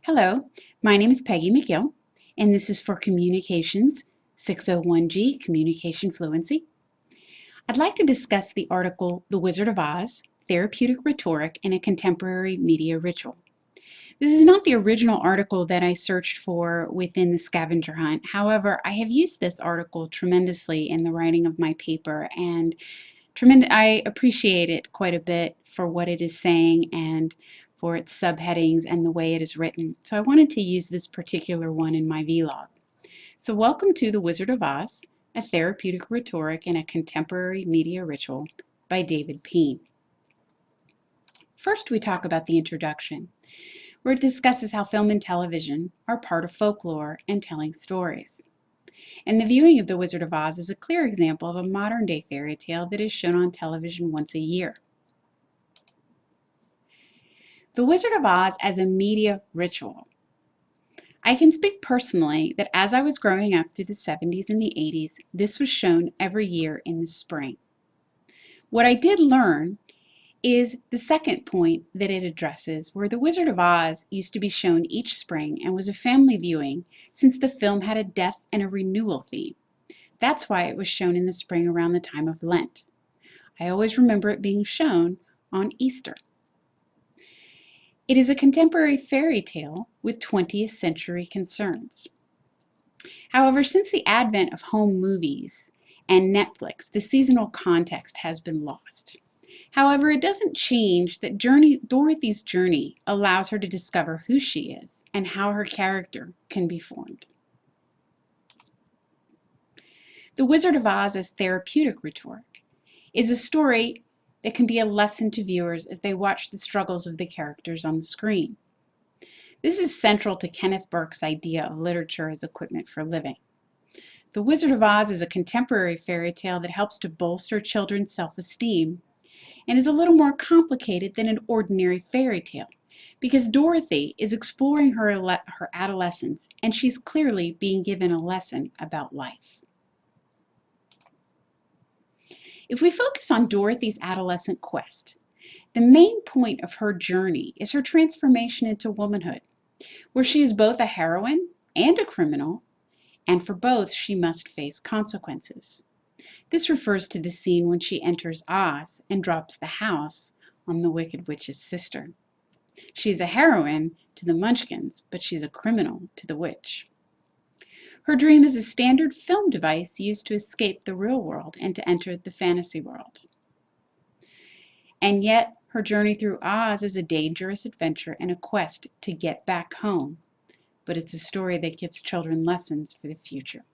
Hello, my name is Peggy McGill, and this is for Communications 601G Communication Fluency. I'd like to discuss the article The Wizard of Oz, Therapeutic Rhetoric in a Contemporary Media Ritual. This is not the original article that I searched for within the scavenger hunt. However, I have used this article tremendously in the writing of my paper, and I appreciate it quite a bit for what it is saying and for its subheadings and the way it is written. So I wanted to use this particular one in my vlog. So welcome to The Wizard of Oz, a Therapeutic Rhetoric in a Contemporary Media Ritual by David Peen. First, we talk about the introduction, where it discusses how film and television are part of folklore and telling stories. And the viewing of The Wizard of Oz is a clear example of a modern-day fairy tale that is shown on television once a year. The Wizard of Oz as a media ritual. I can speak personally that as I was growing up through the 70s and the 80s, this was shown every year in the spring. What I did learn is the second point that it addresses, where The Wizard of Oz used to be shown each spring and was a family viewing since the film had a death and a renewal theme. That's why it was shown in the spring around the time of Lent. I always remember it being shown on Easter. It is a contemporary fairy tale with 20th century concerns. However, since the advent of home movies and Netflix, the seasonal context has been lost. However, it doesn't change that Dorothy's journey allows her to discover who she is and how her character can be formed. The Wizard of Oz as Therapeutic Rhetoric is a story that can be a lesson to viewers as they watch the struggles of the characters on the screen. This is central to Kenneth Burke's idea of literature as equipment for living. The Wizard of Oz is a contemporary fairy tale that helps to bolster children's self-esteem and is a little more complicated than an ordinary fairy tale because Dorothy is exploring her adolescence and she's clearly being given a lesson about life. If we focus on Dorothy's adolescent quest, the main point of her journey is her transformation into womanhood, where she is both a heroine and a criminal, and for both she must face consequences. This refers to the scene when she enters Oz and drops the house on the Wicked Witch's sister. She's a heroine to the Munchkins, but she's a criminal to the witch. Her dream is a standard film device used to escape the real world and to enter the fantasy world. And yet, her journey through Oz is a dangerous adventure and a quest to get back home. But it's a story that gives children lessons for the future.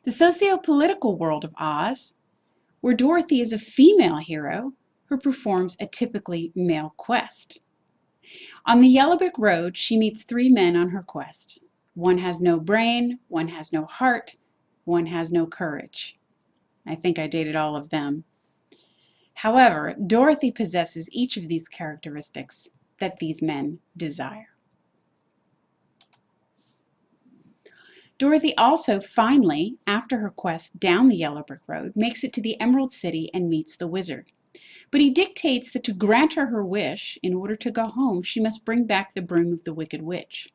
The socio-political world of Oz, where Dorothy is a female hero who performs a typically male quest. On the Yellow Brick Road, she meets three men on her quest. One has no brain, one has no heart, one has no courage. I think I dated all of them. However, Dorothy possesses each of these characteristics that these men desire. Dorothy also finally, after her quest down the Yellow Brick Road, makes it to the Emerald City and meets the wizard. But he dictates that to grant her her wish, in order to go home, she must bring back the broom of the Wicked Witch.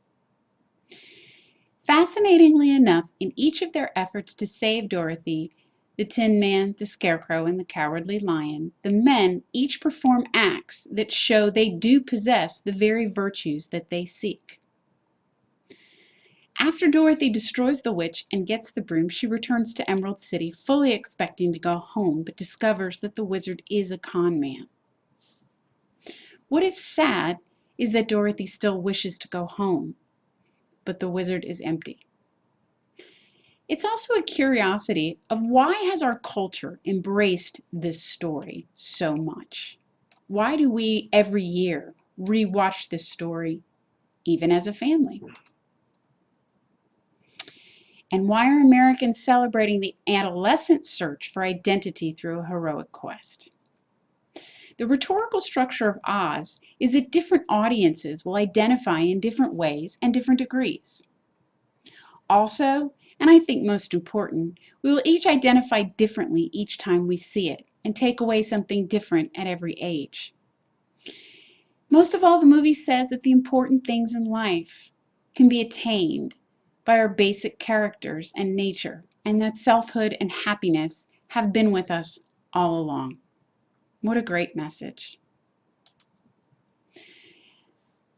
Fascinatingly enough, in each of their efforts to save Dorothy, the Tin Man, the Scarecrow, and the Cowardly Lion, the men each perform acts that show they do possess the very virtues that they seek. After Dorothy destroys the witch and gets the broom, she returns to Emerald City, fully expecting to go home, but discovers that the wizard is a con man. What is sad is that Dorothy still wishes to go home, but the wizard is empty. It's also a curiosity of why has our culture embraced this story so much? Why do we every year rewatch this story, even as a family? And why are Americans celebrating the adolescent search for identity through a heroic quest? The rhetorical structure of Oz is that different audiences will identify in different ways and different degrees. Also, and I think most important, we will each identify differently each time we see it and take away something different at every age. Most of all, the movie says that the important things in life can be attained by our basic characters and nature, and that selfhood and happiness have been with us all along. What a great message.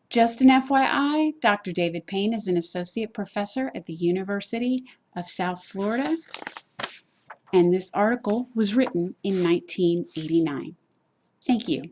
Just an FYI, Dr. David Payne is an associate professor at the University of South Florida, and this article was written in 1989. Thank you.